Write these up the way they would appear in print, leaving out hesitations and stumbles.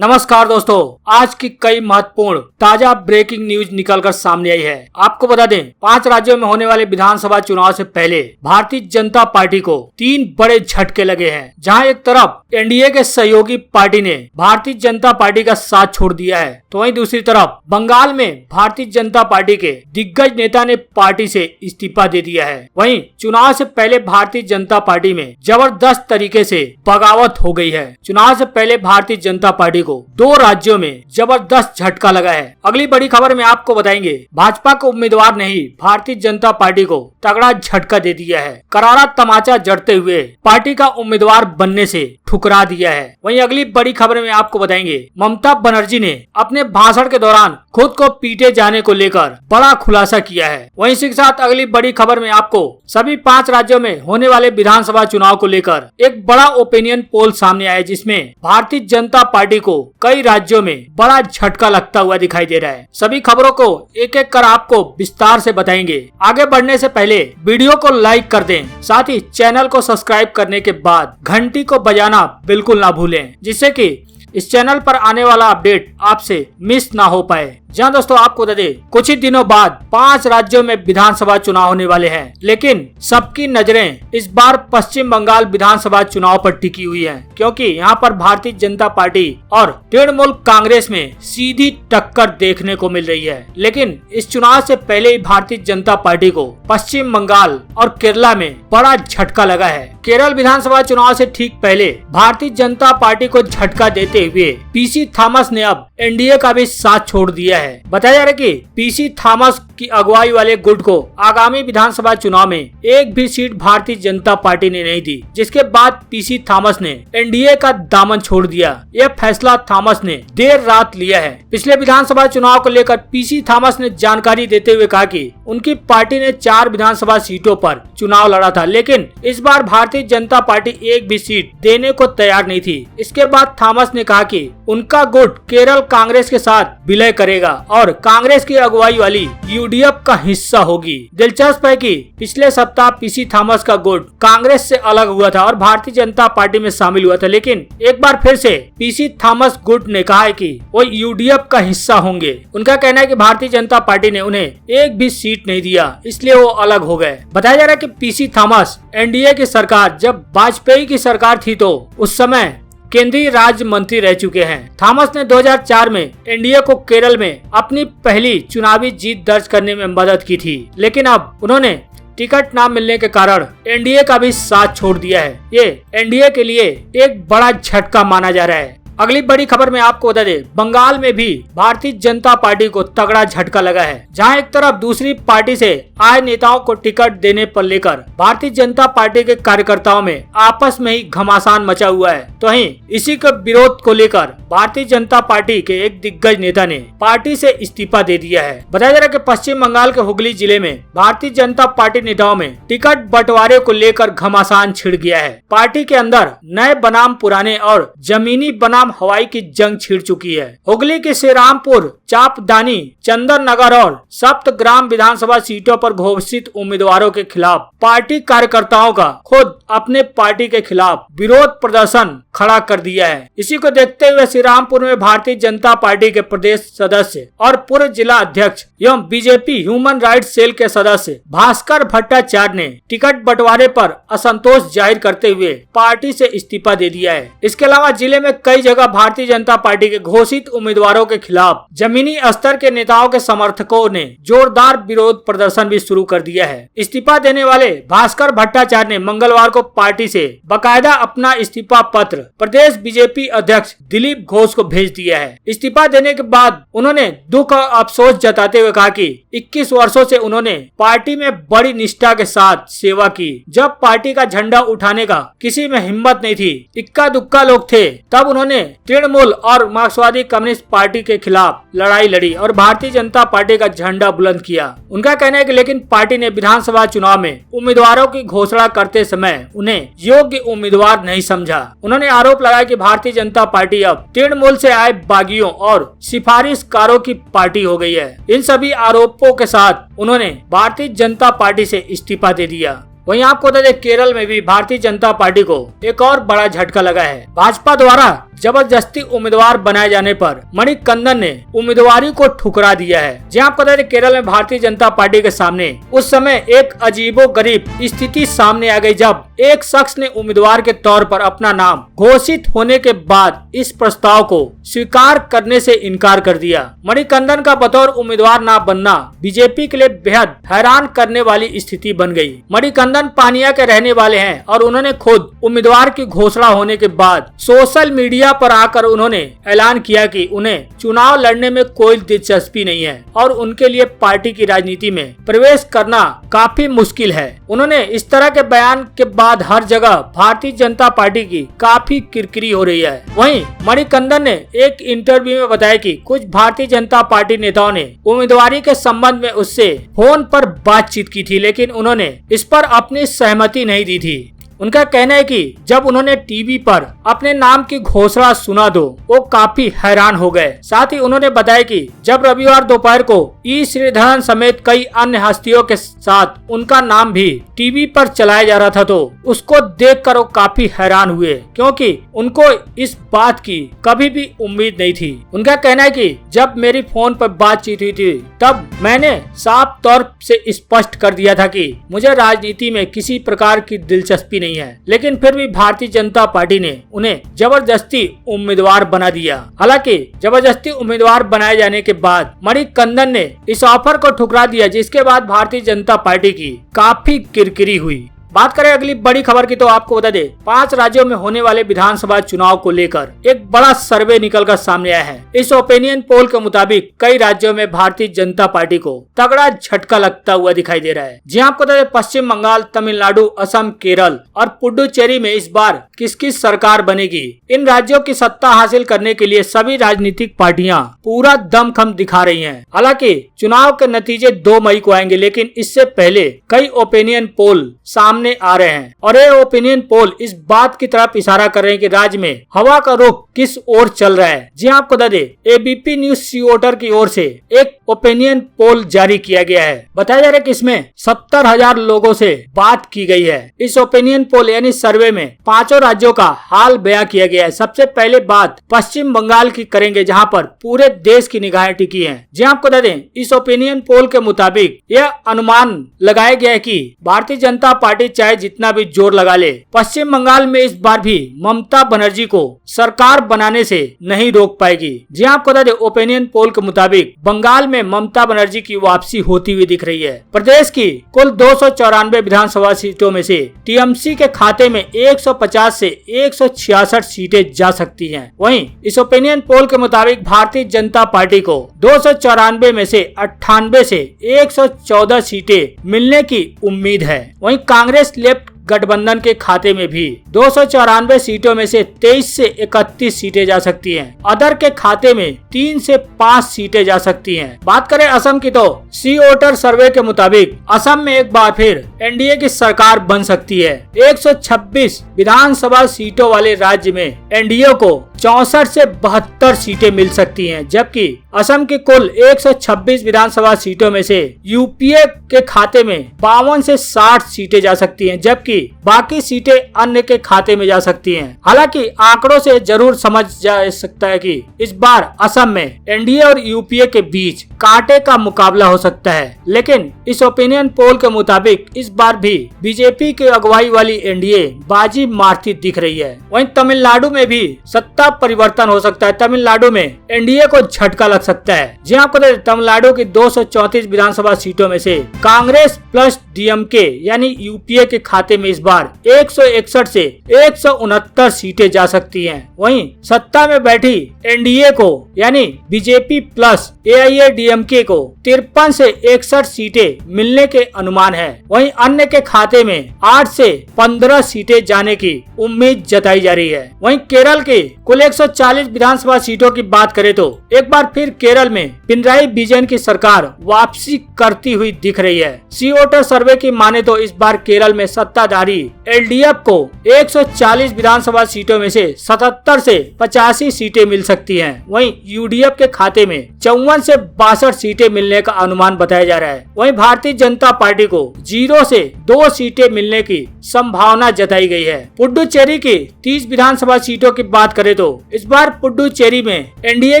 नमस्कार दोस्तों, आज की कई महत्वपूर्ण ताजा ब्रेकिंग न्यूज निकलकर सामने आई है। आपको बता दें, 5 राज्यों में होने वाले विधानसभा चुनाव से पहले भारतीय जनता पार्टी को 3 बड़े झटके लगे हैं। जहां एक तरफ एनडीए के सहयोगी पार्टी ने भारतीय जनता पार्टी का साथ छोड़ दिया है, तो वहीं दूसरी तरफ बंगाल में भारतीय जनता पार्टी के दिग्गज नेता ने पार्टी से इस्तीफा दे दिया है। वहीं चुनाव से पहले भारतीय जनता पार्टी में जबरदस्त तरीके से बगावत हो गई है। चुनाव से पहले भारतीय जनता पार्टी को 2 राज्यों में जबरदस्त झटका लगा है। अगली बड़ी खबर में आपको बताएंगे, भाजपा को उम्मीदवार नहीं, भारतीय जनता पार्टी को तगड़ा झटका दे दिया है। करारा तमाचा जड़ते हुए पार्टी का उम्मीदवार बनने से ठुकरा दिया है। वहीं अगली बड़ी खबर में आपको बताएंगे, ममता बनर्जी ने अपने भाषण के दौरान खुद को पीटे जाने को लेकर बड़ा खुलासा किया है। वहीं इसी के साथ अगली बड़ी खबर में आपको सभी 5 राज्यों में होने वाले विधानसभा चुनाव को लेकर एक बड़ा ओपिनियन पोल सामने आया है, जिसमें भारतीय जनता पार्टी को कई राज्यों में बड़ा झटका लगता हुआ दिखाई दे रहा है। सभी खबरों को एक एक कर आपको विस्तार से बताएंगे। आगे बढ़ने से पहले वीडियो को लाइक कर दें, साथ ही चैनल को सब्सक्राइब करने के बाद घंटी को बजाना बिल्कुल ना भूलें, जिससे कि इस चैनल पर आने वाला अपडेट आपसे मिस ना हो पाए। जहां दोस्तों आपको बता दें, कुछ ही दिनों बाद 5 राज्यों में विधानसभा चुनाव होने वाले हैं, लेकिन सबकी नजरें इस बार पश्चिम बंगाल विधानसभा चुनाव पर टिकी हुई हैं, क्योंकि यहां पर भारतीय जनता पार्टी और तृणमूल कांग्रेस में सीधी टक्कर देखने को मिल रही है। लेकिन इस चुनाव से पहले ही भारतीय जनता पार्टी को पश्चिम बंगाल और केरला में बड़ा झटका लगा है। केरल विधानसभा चुनाव से ठीक पहले भारतीय जनता पार्टी को झटका देते हुए पीसी थॉमस ने अब एनडीए का भी साथ छोड़ दिया है। बताया जा रहा है कि पीसी थॉमस की अगुवाई वाले गुट को आगामी विधानसभा चुनाव में एक भी सीट भारतीय जनता पार्टी ने नहीं दी, जिसके बाद पीसी थॉमस ने एनडीए का दामन छोड़ दिया। यह फैसला थॉमस ने देर रात लिया है। पिछले विधानसभा चुनाव को लेकर पीसी थॉमस ने जानकारी देते हुए कहा कि उनकी पार्टी ने 4 विधानसभा सीटों पर चुनाव लड़ा था, लेकिन इस बार भारतीय जनता पार्टी एक भी सीट देने को तैयार नहीं थी। इसके बाद थॉमस ने कहा कि उनका गुट केरल कांग्रेस के साथ विलय करेगा और कांग्रेस की अगुवाई वाली यूडीएफ का हिस्सा होगी। दिलचस्प है कि पिछले सप्ताह पीसी थॉमस का गुट कांग्रेस से अलग हुआ था और भारतीय जनता पार्टी में शामिल हुआ था, लेकिन एक बार फिर से पीसी थॉमस गुट ने कहा है कि वो यूडीएफ का हिस्सा होंगे। उनका कहना है कि भारतीय जनता पार्टी ने उन्हें एक भी सीट नहीं दिया, इसलिए वो अलग हो गए। बताया जा रहा है कि पीसी थॉमस एनडीए की सरकार, जब वाजपेयी की सरकार थी तो उस समय केंद्रीय राज्य मंत्री रह चुके हैं। थॉमस ने 2004 में एनडीए को केरल में अपनी पहली चुनावी जीत दर्ज करने में मदद की थी, लेकिन अब उन्होंने टिकट न मिलने के कारण एनडीए का भी साथ छोड़ दिया है। ये एनडीए के लिए एक बड़ा झटका माना जा रहा है। अगली बड़ी खबर में आपको बता दें, बंगाल में भी भारतीय जनता पार्टी को तगड़ा झटका लगा है। जहां एक तरफ दूसरी पार्टी से आए नेताओं को टिकट देने पर लेकर भारतीय जनता पार्टी के कार्यकर्ताओं में आपस में ही घमासान मचा हुआ है, तो वहीं इसी के विरोध को लेकर भारतीय जनता पार्टी के एक दिग्गज नेता ने पार्टी से इस्तीफा दे दिया है। बताया जा रहा है कि पश्चिम बंगाल के हुगली जिले में भारतीय जनता पार्टी नेताओं में टिकट बंटवारे को लेकर घमासान छिड़ गया है। पार्टी के अंदर नए बनाम पुराने और जमीनी बनाम हवाई की जंग छिड़ चुकी है। हुगली के श्रीरामपुर, चापदानी, चंदन नगर और सप्तग्राम विधानसभा सीटों पर घोषित उम्मीदवारों के खिलाफ पार्टी कार्यकर्ताओं का खुद अपने पार्टी के खिलाफ विरोध प्रदर्शन खड़ा कर दिया है। इसी को देखते हुए श्रीरामपुर में भारतीय जनता पार्टी के प्रदेश सदस्य और पूर्व जिला अध्यक्ष एवं बीजेपी ह्यूमन राइट्स सेल के सदस्य भास्कर भट्टाचार्य ने टिकट बंटवारे पर असंतोष जाहिर करते हुए पार्टी से इस्तीफा दे दिया है। इसके अलावा जिले में कई जगह भारतीय जनता पार्टी के घोषित उम्मीदवारों के खिलाफ जमीनी स्तर के नेताओं के समर्थकों ने जोरदार विरोध प्रदर्शन भी शुरू कर दिया है। इस्तीफा देने वाले भास्कर भट्टाचार्य ने मंगलवार को पार्टी से बकायदा अपना इस्तीफा पत्र प्रदेश बीजेपी अध्यक्ष दिलीप घोष को भेज दिया है। इस्तीफा देने के बाद उन्होंने दुख और अफसोस जताते हुए कहा कि 21 वर्षों से उन्होंने पार्टी में बड़ी निष्ठा के साथ सेवा की। जब पार्टी का झंडा उठाने का किसी में हिम्मत नहीं थी, इक्का दुक्का लोग थे, तब उन्होंने तृणमूल और मार्क्सवादी कम्युनिस्ट पार्टी के खिलाफ लड़ाई लड़ी और भारतीय जनता पार्टी का झंडा बुलंद किया। उनका कहना है कि लेकिन पार्टी ने विधानसभा चुनाव में उम्मीदवारों की घोषणा करते समय उन्हें योग्य उम्मीदवार नहीं समझा। उन्होंने आरोप लगाया कि भारतीय जनता पार्टी अब तृणमूल से आए बागियों और सिफारिशकारों की पार्टी हो गई है। इन सभी आरोपों के साथ उन्होंने भारतीय जनता पार्टी से इस्तीफा दे दिया। वहीं आपको बता दें केरल में भी भारतीय जनता पार्टी को एक और बड़ा झटका लगा है। भाजपा द्वारा जबरदस्ती उम्मीदवार बनाए जाने पर मणिकंदन ने उम्मीदवारी को ठुकरा दिया है। जी आपको बता दें केरल में भारतीय जनता पार्टी के सामने उस समय एक अजीबोगरीब स्थिति सामने आ गई जब एक शख्स ने उम्मीदवार के तौर पर अपना नाम घोषित होने के बाद इस प्रस्ताव को स्वीकार करने से इनकार कर दिया। मणिकंदन का बतौर उम्मीदवार न बनना बीजेपी के लिए बेहद हैरान करने वाली स्थिति बन गई। मणिकंदन पानिया के रहने वाले हैं और उन्होंने खुद उम्मीदवार की घोषणा होने के बाद सोशल मीडिया पर आकर उन्होंने ऐलान किया कि उन्हें चुनाव लड़ने में कोई दिलचस्पी नहीं है और उनके लिए पार्टी की राजनीति में प्रवेश करना काफी मुश्किल है। उन्होंने इस तरह के बयान के बाद हर जगह भारतीय जनता पार्टी की काफी किरकिरी हो रही है। वहीं मणिकंदन ने एक इंटरव्यू में बताया कि कुछ भारतीय जनता पार्टी नेताओं ने उम्मीदवारी के संबंध में उससे फोन पर बातचीत की थी, लेकिन उन्होंने इस पर अपनी सहमति नहीं दी थी। उनका कहना है कि जब उन्होंने टीवी पर अपने नाम की घोषणा सुना तो वो काफी हैरान हो गए। साथ ही उन्होंने बताया कि जब रविवार दोपहर को ई श्रीधरन समेत कई अन्य हस्तियों के साथ उनका नाम भी टीवी पर चलाया जा रहा था तो उसको देखकर वो काफी हैरान हुए, क्योंकि उनको इस बात की कभी भी उम्मीद नहीं थी। उनका कहना है कि जब मेरी फोन पर बातचीत हुई थी तब मैंने साफ तौर से स्पष्ट कर दिया था कि मुझे राजनीति में किसी प्रकार की दिलचस्पी नहीं है, लेकिन फिर भी भारतीय जनता पार्टी ने उन्हें जबरदस्ती उम्मीदवार बना दिया। हालांकि जबरदस्ती उम्मीदवार बनाए जाने के बाद मणिकंदन ने इस ऑफर को ठुकरा दिया, जिसके बाद भारतीय जनता पार्टी की काफी किरकिरी हुई। बात करें अगली बड़ी खबर की तो आपको बता दें 5 राज्यों में होने वाले विधानसभा चुनाव को लेकर एक बड़ा सर्वे निकलकर सामने आया है। इस ओपिनियन पोल के मुताबिक कई राज्यों में भारतीय जनता पार्टी को तगड़ा झटका लगता हुआ दिखाई दे रहा है। जी आपको बता दें पश्चिम बंगाल, तमिलनाडु, असम, केरल और पुडुचेरी में इस बार किसकी सरकार बनेगी। इन राज्यों की सत्ता हासिल करने के लिए सभी राजनीतिक पार्टियां पूरा दमखम दिखा रही हैं। हालांकि चुनाव के नतीजे 2 मई को आएंगे, लेकिन इससे पहले कई ओपिनियन पोल सामने आ रहे हैं और ये ओपिनियन पोल इस बात की तरफ इशारा कर रहे हैं कि राज्य में हवा का रुख किस ओर चल रहा है। जी आपको बता दें एबीपी न्यूज सीओटर की ओर से एक ओपिनियन पोल जारी किया गया है। बताया जा रहा है कि इसमें 70,000 लोगों से बात की गई है। इस ओपिनियन पोल यानी सर्वे में 5 राज्यों का हाल बयां किया गया है। सबसे पहले बात पश्चिम बंगाल की करेंगे, जहां पर पूरे देश की निगाहें टिकी हैं। जी आपको बता दें इस ओपिनियन पोल के मुताबिक यह अनुमान लगाया गया है कि भारतीय जनता पार्टी चाहे जितना भी जोर लगा ले, पश्चिम बंगाल में इस बार भी ममता बनर्जी को सरकार बनाने से नहीं रोक पाएगी। जी आपको बता दें ओपिनियन पोल के मुताबिक बंगाल में ममता बनर्जी की वापसी होती हुई दिख रही है। प्रदेश की कुल 294 विधानसभा सीटों में से टीएमसी के खाते में 150 से 166 सीटें जा सकती हैं। वहीं इस ओपिनियन पोल के मुताबिक भारतीय जनता पार्टी को 294 में से 98 से 114 सीटें मिलने की उम्मीद है। वहीं कांग्रेस लेफ्ट गठबंधन के खाते में भी 294 सीटों में से 23 से 31 सीटें जा सकती हैं। अदर के खाते में 3 से 5 सीटें जा सकती हैं। बात करें असम की तो सीओटर सर्वे के मुताबिक असम में एक बार फिर एनडीए की सरकार बन सकती है। 126 विधानसभा सीटों वाले राज्य में एनडीए को 64 से 72 सीटें मिल सकती हैं, जबकि असम की कुल 126 विधानसभा सीटों में से यूपीए के खाते में 52 से 60 सीटें जा सकती हैं, जबकि बाकी सीटें अन्य के खाते में जा सकती हैं। हालांकि आंकड़ों से जरूर समझ जा सकता है कि इस बार असम में एनडीए और यूपीए के बीच कांटे का मुकाबला हो सकता है, लेकिन इस ओपिनियन पोल के मुताबिक इस बार भी बीजेपी की अगुवाई वाली एनडीए बाजी मारती दिख रही है। वहीं तमिलनाडु में भी सत्ता परिवर्तन हो सकता है। तमिलनाडु में एनडीए को झटका लग सकता है। जी आपको तमिलनाडु की 234 विधानसभा सीटों में से कांग्रेस प्लस डीएमके यानी यूपीए के खाते में इस बार 161 से 169 सीटें जा सकती हैं। वहीं सत्ता में बैठी एनडीए को यानी बीजेपी प्लस एआईएडीएमके को 53 से 61 सीटें मिलने के अनुमान है। वहीं अन्य के खाते में 8 से 15 सीटें जाने की उम्मीद जताई जा रही है। वहीं केरल के कुल 140 विधानसभा सीटों की बात करें तो एक बार फिर केरल में पिनराई विजयन की सरकार वापसी करती हुई दिख रही है। सीओटर सर्वे की माने तो इस बार केरल में सत्ताधारी एलडीएफ को 140 विधानसभा सीटों में से 77 से 85 सीटें मिल सकती हैं। वहीं यूडीएफ के खाते में 54 से 62 सीटें मिलने का अनुमान बताया जा रहा है। वहीं भारतीय जनता पार्टी को 0 से 2 सीटें मिलने की संभावना जताई गई है। पुडुचेरी की 30 विधानसभा सीटों की बात करें तो इस बार पुडुचेरी में एनडीए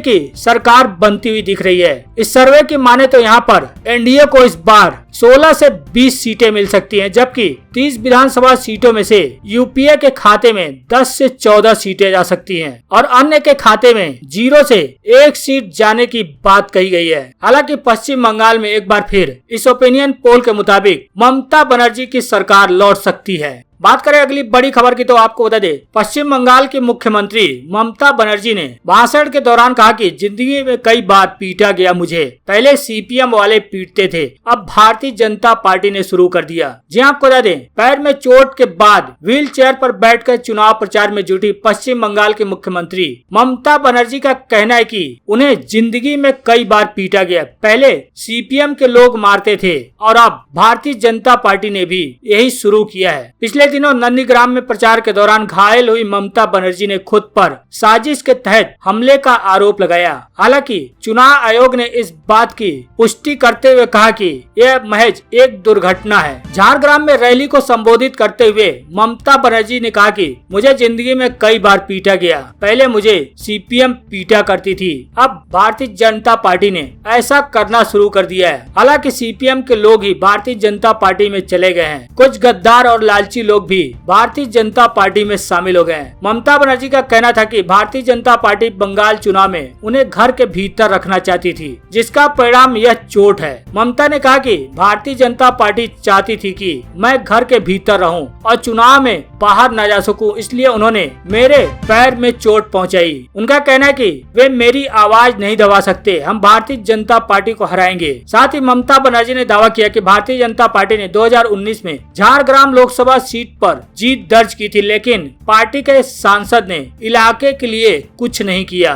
की सरकार बनती हुई दिख रही है। इस सर्वे की माने तो यहाँ पर एनडीए को इस बार 16 से 20 सीटें मिल सकती हैं, जबकि 30 विधानसभा सीटों में से यूपीए के खाते में 10 से 14 सीटें जा सकती हैं और अन्य के खाते में 0 से 1 सीट जाने की बात कही गई है। हालांकि पश्चिम बंगाल में एक बार फिर इस ओपिनियन पोल के मुताबिक ममता बनर्जी की सरकार लौट सकती है। बात करें अगली बड़ी खबर की तो आपको बता दें, पश्चिम बंगाल की मुख्यमंत्री ममता बनर्जी ने भाषण के दौरान कहा कि जिंदगी में कई बार पीटा गया मुझे, पहले सीपीएम वाले पीटते थे, अब भारतीय जनता पार्टी ने शुरू कर दिया। जी आपको बता दें, पैर में चोट के बाद व्हील चेयर पर बैठकर चुनाव प्रचार में जुटी पश्चिम बंगाल की मुख्यमंत्री ममता बनर्जी का कहना है कि उन्हें जिंदगी में कई बार पीटा गया, पहले सीपीएम के लोग मारते थे और अब भारतीय जनता पार्टी ने भी यही शुरू किया है। पिछले दिनों नंदीग्राम में प्रचार के दौरान घायल हुई ममता बनर्जी ने खुद पर साजिश के तहत हमले का आरोप लगाया। हालांकि चुनाव आयोग ने इस बात की पुष्टि करते हुए कहा कि यह महज एक दुर्घटना है। झारग्राम में रैली को संबोधित करते हुए ममता बनर्जी ने कहा कि मुझे जिंदगी में कई बार पीटा गया, पहले मुझे सीपीएम पीटा करती थी, अब भारतीय जनता पार्टी ने ऐसा करना शुरू कर दिया है। हालांकि सीपीएम के लोग ही भारतीय जनता पार्टी में चले गए हैं, कुछ गद्दार और लालची लोग भी भारतीय जनता पार्टी में शामिल हो गए हैं। ममता बनर्जी का कहना था कि भारतीय जनता पार्टी बंगाल चुनाव में उन्हें घर के भीतर रखना चाहती थी, जिसका परिणाम यह चोट है। ममता ने कहा कि भारतीय जनता पार्टी चाहती थी कि मैं घर के भीतर रहूं और चुनाव में बाहर न जा सकूं, इसलिए उन्होंने मेरे पैर में चोट पहुंचाई। उनका कहना है कि वे मेरी आवाज नहीं दबा सकते, हम भारतीय जनता पार्टी को हराएंगे। साथ ही ममता बनर्जी ने दावा किया कि भारतीय जनता पार्टी ने 2019 में झारग्राम लोकसभा सीट पर जीत दर्ज की थी, लेकिन पार्टी के सांसद ने इलाके के लिए कुछ नहीं किया।